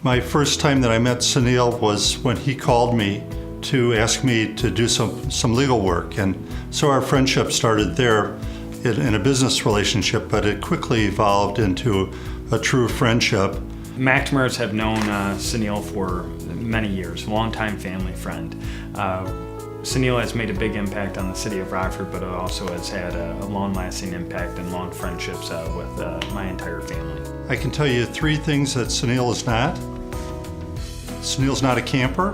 My first time that I met Sunil was when he called me to ask me to do some legal work. And so our friendship started there in a business relationship, but it quickly evolved into a true friendship. McNamaras have known Sunil for many years, longtime family friend. Sunil has made a big impact on the city of Rockford, but it also has had a long-lasting impact and long friendships with my entire family. I can tell you 3 things that Sunil is not. Sunil's not a camper,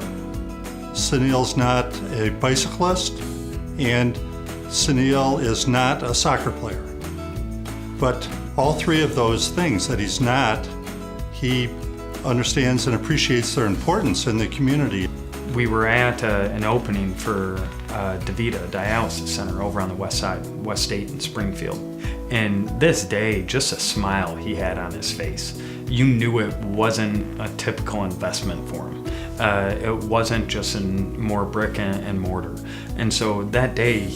Sunil's not a bicyclist, and Sunil is not a soccer player. But all 3 of those things that he's not, he understands and appreciates their importance in the community. We were at an opening for DaVita Dialysis Center over on the west side, West State in Springfield. And this day, just a smile he had on his face. You knew it wasn't a typical investment for him. It wasn't just in more brick and mortar. And so that day,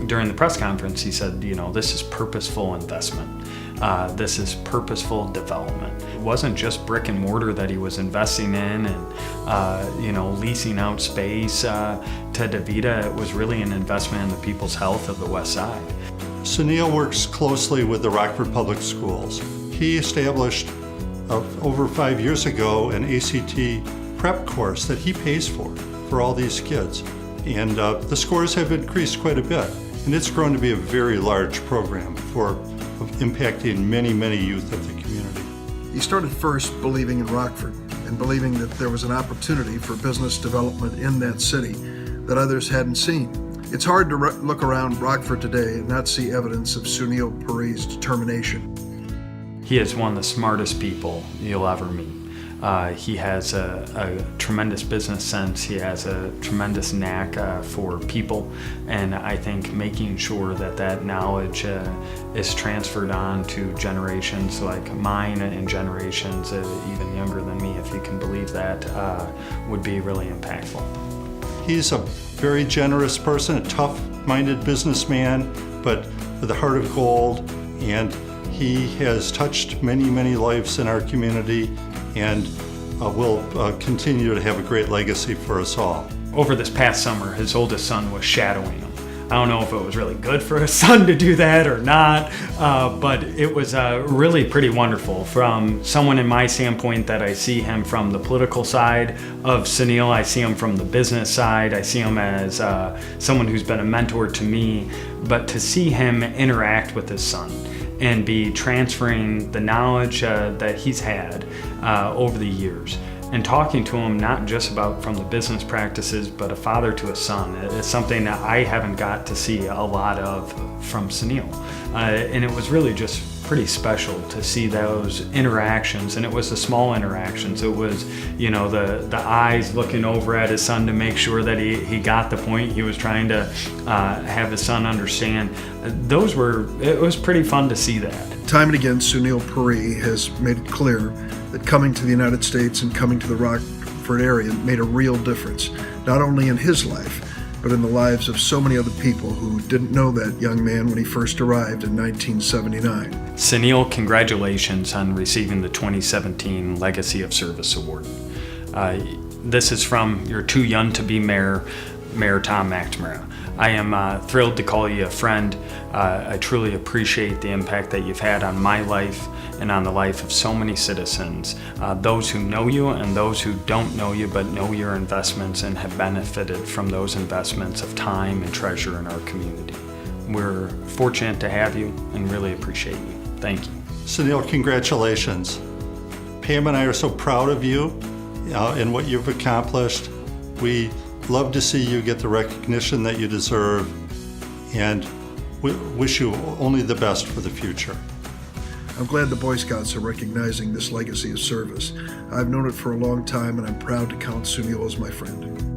during the press conference, he said, this is purposeful investment. This is purposeful development. It wasn't just brick and mortar that he was investing in and leasing out space to DaVita. It was really an investment in the people's health of the West Side. Sunil works closely with the Rockford Public Schools. He established over 5 years ago an ACT prep course that he pays for all these kids. And the scores have increased quite a bit. And it's grown to be a very large program for impacting many, many youth of the community. He started first believing in Rockford and believing that there was an opportunity for business development in that city that others hadn't seen. It's hard to look around Rockford today and not see evidence of Sunil Puri's determination. He is one of the smartest people you'll ever meet. He has a tremendous business sense. He has a tremendous knack for people, and I think making sure that knowledge is transferred on to generations like mine and generations even younger than me, if you can believe that, would be really impactful. He's a very generous person, a tough-minded businessman, but with a heart of gold, and he has touched many, many lives in our community and will continue to have a great legacy for us all. Over this past summer, his oldest son was shadowing him. I don't know if it was really good for his son to do that or not, but it was really pretty wonderful. From someone in my standpoint, that I see him from the political side of Sunil, I see him from the business side, I see him as someone who's been a mentor to me, but to see him interact with his son and be transferring the knowledge that he's had over the years, and talking to him not just about from the business practices, but a father to a son. It's something that I haven't got to see a lot of from Sunil. And it was really just pretty special to see those interactions, and it was the small interactions. It was, the eyes looking over at his son to make sure that he got the point he was trying to have his son understand. It was pretty fun to see that. Time and again, Sunil Puri has made it clear that coming to the United States and coming to the Rockford area made a real difference, not only in his life, but in the lives of so many other people who didn't know that young man when he first arrived in 1979. Sunil, congratulations on receiving the 2017 Legacy of Service Award. This is from your too young to be mayor, Mayor Tom McNamara. I am thrilled to call you a friend. I truly appreciate the impact that you've had on my life and on the life of so many citizens, those who know you and those who don't know you but know your investments and have benefited from those investments of time and treasure in our community. We're fortunate to have you and really appreciate you. Thank you. Sunil, congratulations. Pam and I are so proud of you and what you've accomplished. We love to see you get the recognition that you deserve, and we wish you only the best for the future. I'm glad the Boy Scouts are recognizing this legacy of service. I've known it for a long time, and I'm proud to count Sunil as my friend.